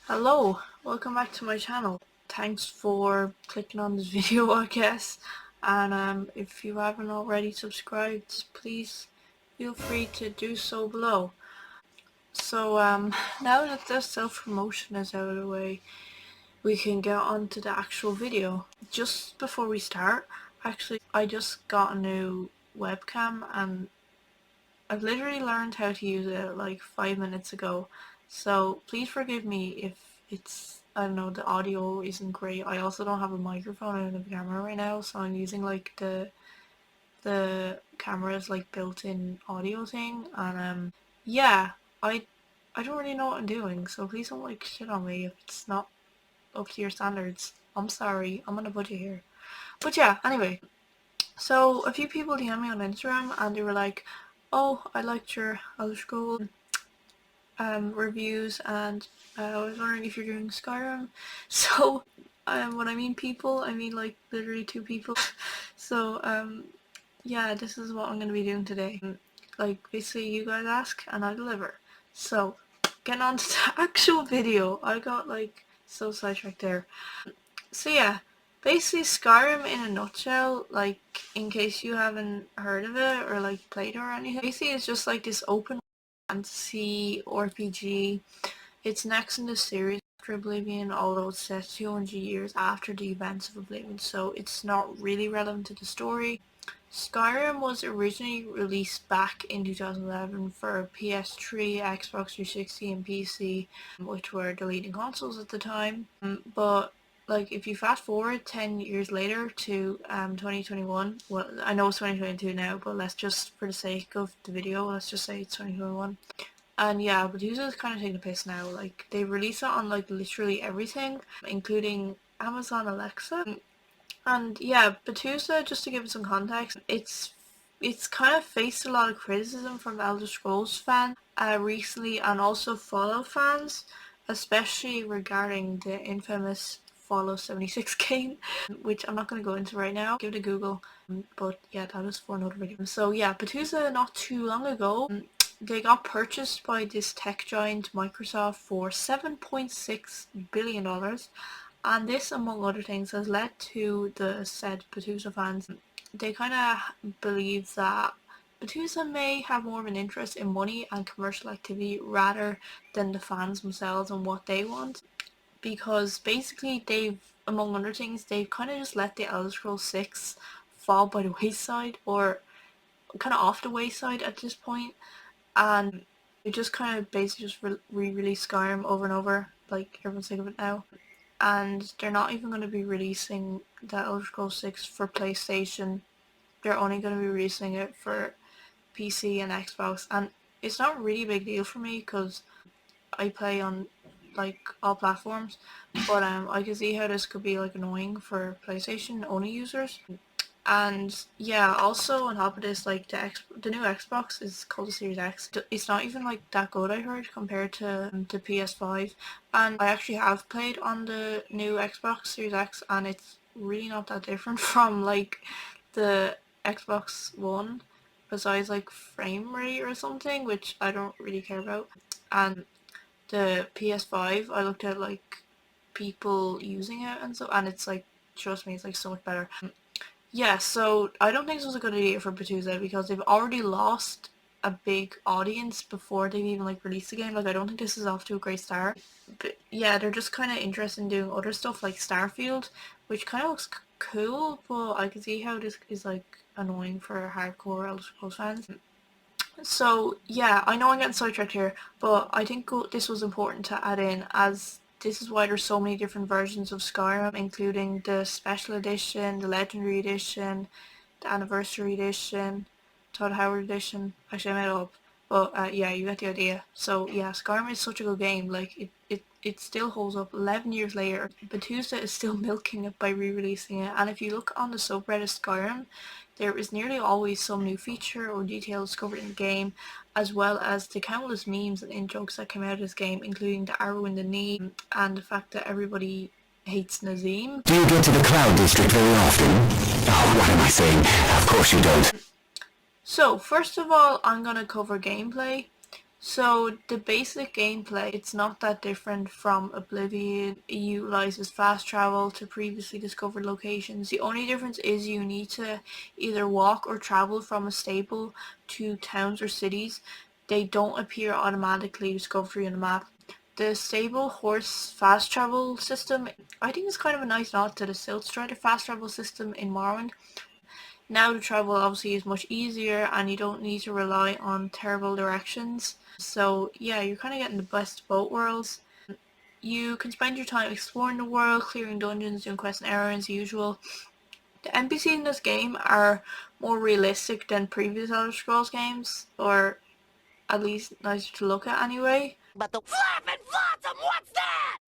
Hello, welcome back to my channel. Thanks for clicking on this video, I guess. And if you haven't already subscribed, please feel free to do so below. So now that the self-promotion is out of the way, we can get on to the actual video. Just before we start, actually, I just got a new webcam and I've literally learned how to use it like 5 minutes ago, so please forgive me if I don't know, the audio isn't great. I also don't have a microphone and a camera right now, so I'm using like the camera's like built-in audio thing, and yeah, I don't really know what I'm doing, so please don't like shit on me if it's not up to your standards. I'm sorry, I'm on a budget here. But yeah, anyway, so a few people DM me on Instagram and they were like, oh, I liked your Elder Scrolls reviews, and I was wondering if you're doing Skyrim. So when I mean people, I mean like literally two people. So yeah, this is what I'm going to be doing today. Like basically you guys ask and I deliver. So getting on to the actual video. I got like so sidetracked there. So yeah, basically Skyrim in a nutshell, like in case you haven't heard of it or like played it or anything, basically it's just like this open fantasy RPG. It's next in the series after Oblivion, although it's set 200 years after the events of Oblivion, so it's not really relevant to the story. Skyrim was originally released back in 2011 for PS3, Xbox 360 and PC, which were the leading consoles at the time. But like if you fast forward 10 years later to 2021, well I know it's 2022 now, but let's just, for the sake of the video, let's just say it's 2021. And yeah, Bethesda's kind of taking the piss now. Like they release it on like literally everything, including Amazon Alexa. And yeah, Bethesda, just to give it some context, it's kind of faced a lot of criticism from Elder Scrolls fans recently, and also Fallout fans, especially regarding the infamous Fallout 76 game, which I'm not going to go into right now. Give it a Google. But yeah, that is for another video. So yeah, Bethesda not too long ago, they got purchased by this tech giant Microsoft for $7.6 billion. And this, among other things, has led to the said Bethesda fans. They kind of believe that Bethesda may have more of an interest in money and commercial activity rather than the fans themselves and what they want. Because basically they've, among other things, they've kind of just let the Elder Scrolls 6 fall by the wayside, or kind of off the wayside at this point. And they just kind of basically just re-release Skyrim over and over, like everyone's sick of it now. And they're not even going to be releasing the Elder Scrolls 6 for PlayStation. They're only going to be releasing it for PC and Xbox, and it's not really a big deal for me because I play on like all platforms, but I can see how this could be like annoying for PlayStation only users. And yeah, also on top of this, like the new Xbox is called the Series X. It's not even like that good, I heard, compared to the PS5. And I actually have played on the new Xbox Series X, and it's really not that different from like the Xbox One, besides like frame rate or something, which I don't really care about. And the PS5, I looked at like people using it and so, and it's like, trust me, it's like so much better. Yeah, so I don't think this was a good idea for Bethesda because they've already lost a big audience before they've even like released the game. Like I don't think this is off to a great start. But yeah, they're just kind of interested in doing other stuff like Starfield, which kind of looks cool, but I can see how this is like annoying for hardcore Elder Scrolls fans. So yeah, I know I'm getting sidetracked here, but I think this was important to add in, as this is why there's so many different versions of Skyrim, including the Special Edition, the Legendary Edition, the Anniversary Edition, Todd Howard Edition. Actually, I made it up. But yeah, you get the idea. So yeah, Skyrim is such a good game. Like it still holds up 11 years later. Bethesda is still milking it by re-releasing it. And if you look on the subreddit Skyrim, there is nearly always some new feature or detail discovered in the game, as well as the countless memes and in-jokes that came out of this game, including the arrow in the knee and the fact that everybody hates Nazim. Do you get to the Cloud District very often? Oh, what am I saying? Of course you don't. So, first of all, I'm going to cover gameplay. So the basic gameplay, it's not that different from Oblivion. It utilizes fast travel to previously discovered locations. The only difference is you need to either walk or travel from a stable to towns or cities. They don't appear automatically discovered on the map. The stable horse fast travel system, I think it's kind of a nice nod to the Silt Strider fast travel system in Morrowind. Now the travel obviously is much easier and you don't need to rely on terrible directions. So yeah, you're kind of getting the best of both worlds. You can spend your time exploring the world, clearing dungeons, doing quests and errands as usual. The NPCs in this game are more realistic than previous Elder Scrolls games, or at least nicer to look at anyway. But the flapping flotsam, what's that?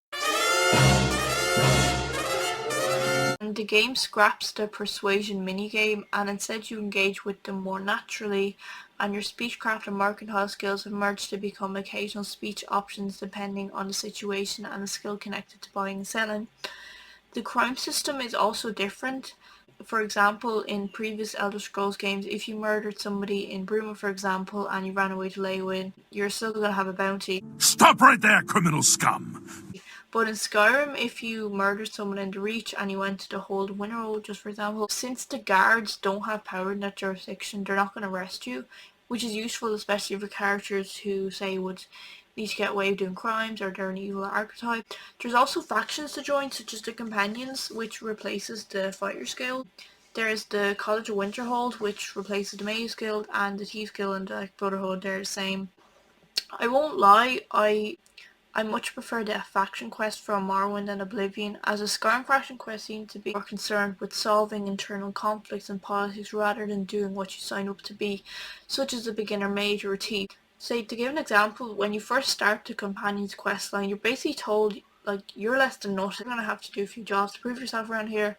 And the game scraps the persuasion minigame and instead you engage with them more naturally, and your speechcraft and mercantile skills have merged to become occasional speech options depending on the situation and the skill connected to buying and selling. The crime system is also different. For example, in previous Elder Scrolls games, if you murdered somebody in Bruma, for example, and you ran away to Leywin, you're still going to have a bounty. Stop right there, criminal scum! But in Skyrim, if you murdered someone in the Reach and you went to the Hold Winterhold, just for example, since the guards don't have power in that jurisdiction, they're not going to arrest you, which is useful especially for characters who, say, would need to get away with doing crimes or they're an evil archetype. There's also factions to join, such as the Companions, which replaces the Fighters Guild. There's the College of Winterhold, which replaces the Mages Guild, and the Thieves Guild and the Brotherhood, they're the same. I won't lie, I much prefer the faction quest from Morrowind and Oblivion, as the Skyrim faction quest seemed to be more concerned with solving internal conflicts and politics rather than doing what you sign up to be, such as a beginner mage or a thief. Say, to give an example, when you first start the Companion's questline, you're basically told, like, you're less than nothing, you're gonna have to do a few jobs to prove yourself around here,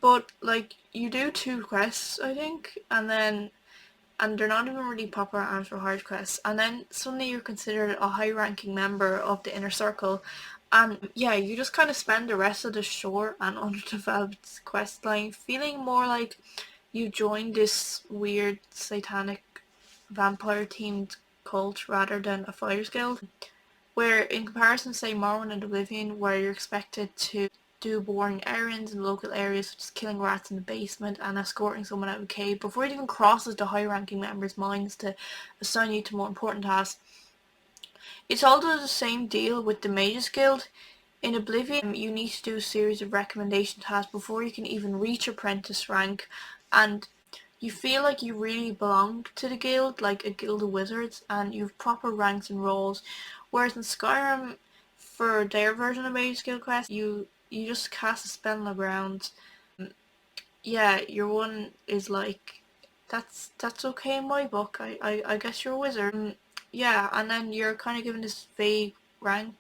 but, like, you do 2 quests, I think, and they're not even really proper arms for hard quests, and then suddenly you're considered a high-ranking member of the inner circle, and yeah, you just kind of spend the rest of the short and underdeveloped quest line feeling more like you joined this weird satanic vampire-themed cult rather than a fighters guild, where in comparison, say, Morrowind and Oblivion, where you're expected to do boring errands in local areas such as killing rats in the basement and escorting someone out of a cave before it even crosses the high-ranking members' minds to assign you to more important tasks. It's also the same deal with the Mages Guild. In Oblivion, you need to do a series of recommendation tasks before you can even reach apprentice rank, and you feel like you really belong to the guild, like a guild of wizards, and you have proper ranks and roles. Whereas in Skyrim, for their version of Mage's Guild Quest, you just cast a spell on the ground. Yeah, your one is like, that's okay in my book. I guess you're a wizard. Yeah, and then you're kind of given this vague rank,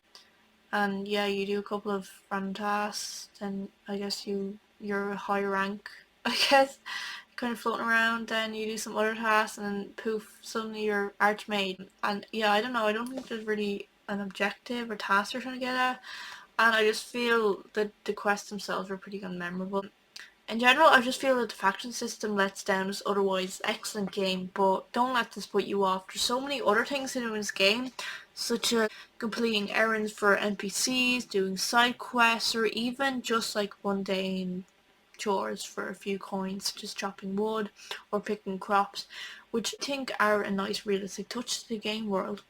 and yeah, you do a couple of random tasks, and I guess you're a high rank. I guess kind of floating around, then you do some other tasks, and then poof, suddenly you're archmage. And yeah, I don't know, I don't think there's really an objective or task they're trying to get at, and I just feel that the quests themselves are pretty unmemorable. In general, I just feel that the faction system lets down this otherwise excellent game, but don't let this put you off. There's so many other things to do in this game, such as completing errands for NPCs, doing side quests, or even just like mundane chores for a few coins, just chopping wood or picking crops, which I think are a nice realistic touch to the game world.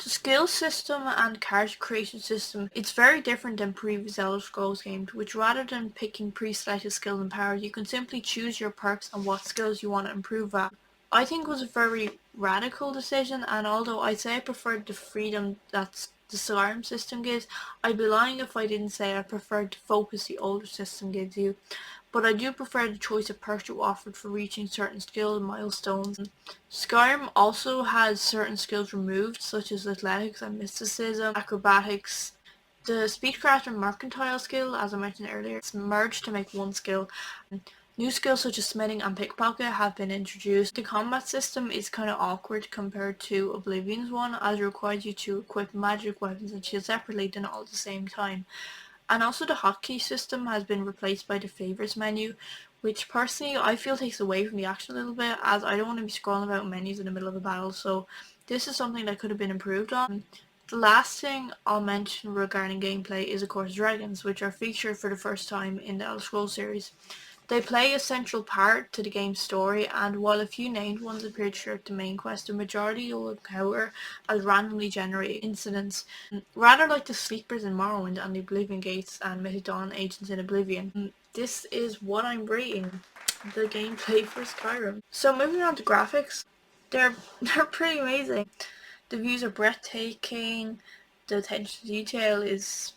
The skill system and character creation system, it's very different than previous Elder Scrolls games, which rather than picking pre-selected skills and powers, you can simply choose your perks and what skills you want to improve at. I think it was a very radical decision, and although I'd say I preferred the freedom that the Skyrim system gives, I'd be lying if I didn't say I preferred the focus the older system gives you. But I do prefer the choice of perks you offered for reaching certain skill milestones. Skyrim also has certain skills removed, such as athletics and mysticism, acrobatics. The speechcraft and mercantile skill, as I mentioned earlier, it's merged to make one skill. New skills such as smithing and pickpocket have been introduced. The combat system is kind of awkward compared to Oblivion's one, as it requires you to equip magic weapons and shields separately than all at the same time. And also the hotkey system has been replaced by the favorites menu, which personally I feel takes away from the action a little bit, as I don't want to be scrolling about menus in the middle of a battle, so This is something that could have been improved on. The last thing I'll mention regarding gameplay is of course dragons, which are featured for the first time in the Elder Scrolls series. They play a central part to the game's story, and while a few named ones appear throughout the main quest, the majority you'll encounter as randomly generated incidents, rather like the Sleepers in Morrowind and the Oblivion Gates and Mythic Dawn agents in Oblivion. This is what I'm rating the gameplay for Skyrim. So moving on to graphics, they're they're pretty amazing. The views are breathtaking. The attention to detail is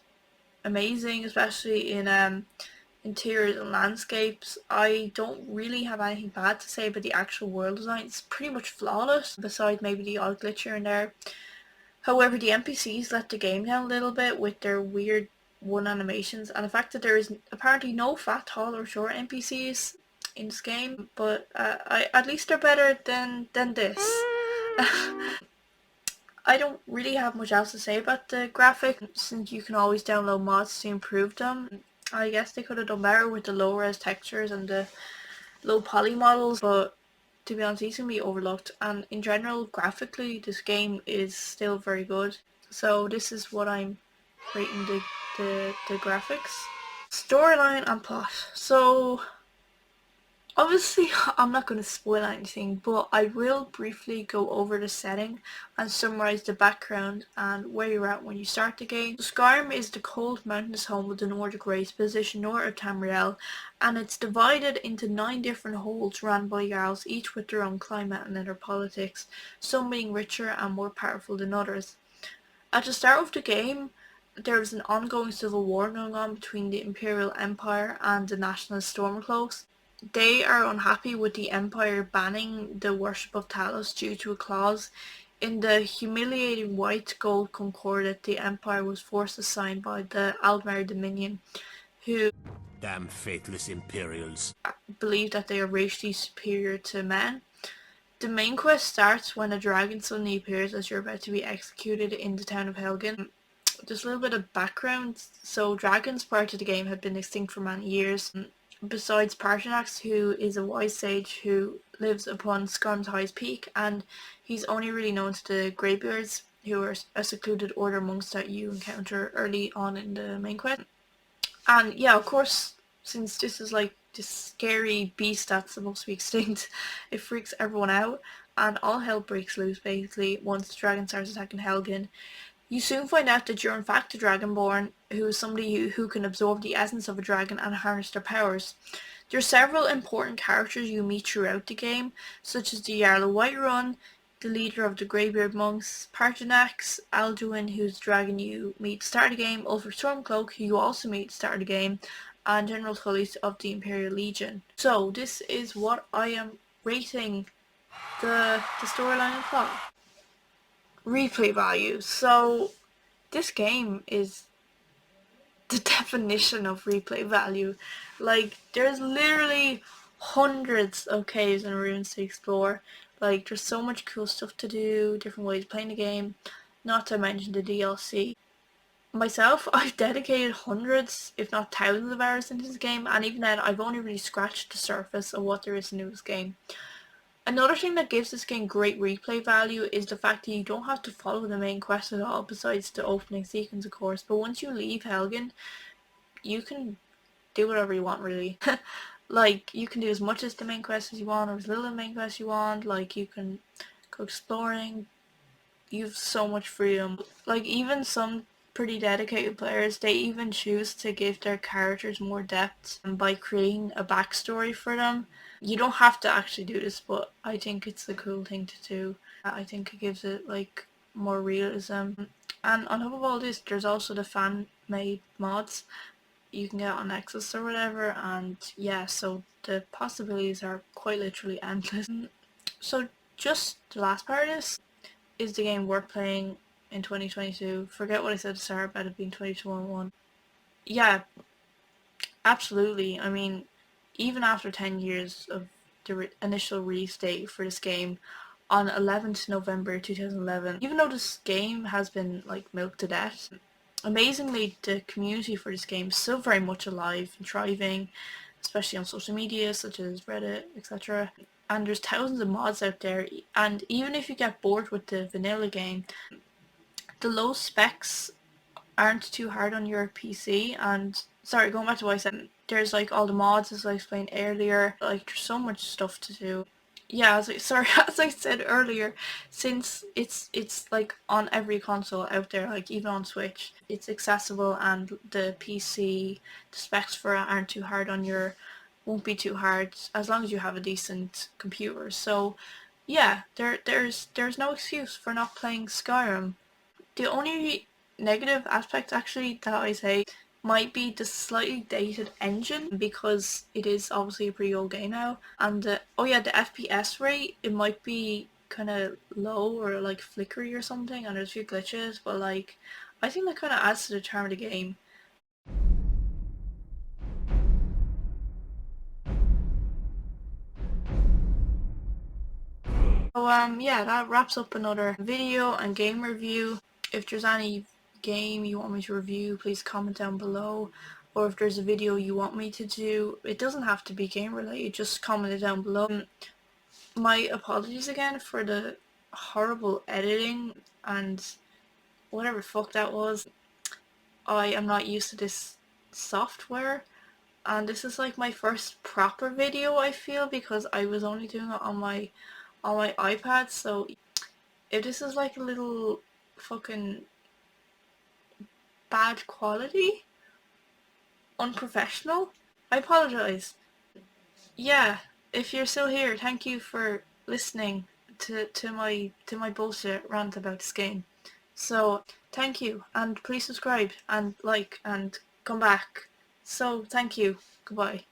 amazing, especially in interiors and landscapes. I don't really have anything bad to say about the actual world design. It's pretty much flawless, besides maybe the odd glitch here and there. However, the NPCs let the game down a little bit with their weird one animations, and the fact that there is apparently no fat, tall or short NPCs in this game, but at least they're better than this. I don't really have much else to say about the graphic, since you can always download mods to improve them. I guess they could have done better with the low res textures and the low poly models, but to be honest, these can be overlooked. And in general, graphically, this game is still very good. So this is what I'm rating the graphics. Storyline and plot. So obviously, I'm not going to spoil anything, but I will briefly go over the setting and summarise the background and where you're at when you start the game. Skyrim is the cold mountainous home of the Nordic race positioned north of Tamriel, and it's divided into 9 different holds run by Jarls, each with their own climate and inner politics, some being richer and more powerful than others. At the start of the game, there is an ongoing civil war going on between the Imperial Empire and the Nationalist Stormcloaks. They are unhappy with the Empire banning the worship of Talos due to a clause in the humiliating White Gold Concordat the Empire was forced to sign by the Aldmeri Dominion, who Damn faithless Imperials. believe that they are racially superior to men. The main quest starts when a dragon suddenly appears as you're about to be executed in the town of Helgen. Just a little bit of background. So dragons prior to the game had been extinct for many years. Besides Parthenax, who is a wise sage who lives upon Skyrim's highest peak, and he's only really known to the Greybeards, who are a secluded order monks that you encounter early on in the main quest. And yeah, of course, since this is like this scary beast that's supposed to be extinct, it freaks everyone out, and all hell breaks loose basically once the dragon starts attacking Helgen. You soon find out that you're in fact a Dragonborn, who is somebody who can absorb the essence of a dragon and harness their powers. There are several important characters you meet throughout the game, such as the Jarl of Whiterun, the leader of the Greybeard monks, Parthenax, Alduin, who's the dragon you meet at the start of the game, Ulfric Stormcloak, who you also meet at the start of the game, and General Tullius of the Imperial Legion. So this is what I am rating the storyline and plot. Replay value. So this game is the definition of replay value. Like, there's literally hundreds of caves and ruins to explore. Like, there's so much cool stuff to do, different ways of playing the game, not to mention the DLC. Myself, I've dedicated hundreds, if not thousands of hours into this game, and even then I've only really scratched the surface of what there is in this game. Another thing that gives this game great replay value is the fact that you don't have to follow the main quest at all, besides the opening sequence of course, but once you leave Helgen, you can do whatever you want really. Like, you can do as much as the main quest as you want, or as little of the main quest you want, like you can go exploring, you have so much freedom. Like, even some pretty dedicated players, they even choose to give their characters more depth by creating a backstory for them. You don't have to actually do this, but I think it's a cool thing to do. I think it gives it like more realism. And on top of all this, there's also the fan-made mods you can get on Nexus or whatever, and yeah, so the possibilities are quite literally endless. So just the last part of this, is the game worth playing in 2022? Forget what I said at the start about it being 2021. Yeah, absolutely. I mean, even after 10 years of the initial release date for this game on 11th November 2011, even though this game has been like milked to death, amazingly the community for this game is still very much alive and thriving, especially on social media such as Reddit, etc. and there's thousands of mods out there, and even if you get bored with the vanilla game, the low specs aren't too hard on your PC. And sorry, going back to what I said, there's like all the mods as I explained earlier, like there's so much stuff to do. Yeah, as I said earlier, since it's like on every console out there, like even on Switch, it's accessible, and the PC, the specs for it aren't too hard on your, won't be too hard as long as you have a decent computer. So yeah, there's no excuse for not playing Skyrim. The only negative aspect actually that I say might be the slightly dated engine, because it is obviously a pretty old game now, and oh yeah, the FPS rate, it might be kind of low or like flickery or something, and there's a few glitches, but like I think that kind of adds to the charm of the game. So yeah, that wraps up another video and game review. If there's any game you want me to review, please comment down below. Or if there's a video you want me to do, it doesn't have to be game related, just comment it down below. My apologies again for the horrible editing and whatever fuck that was. I am not used to this software, and this is like my first proper video, I feel, because I was only doing it on my iPad. So if this is like a little fucking bad quality, unprofessional, I apologize. Yeah, if you're still here, thank you for listening to my bullshit rant about this game. So thank you, and please subscribe and like and come back. So thank you. Goodbye.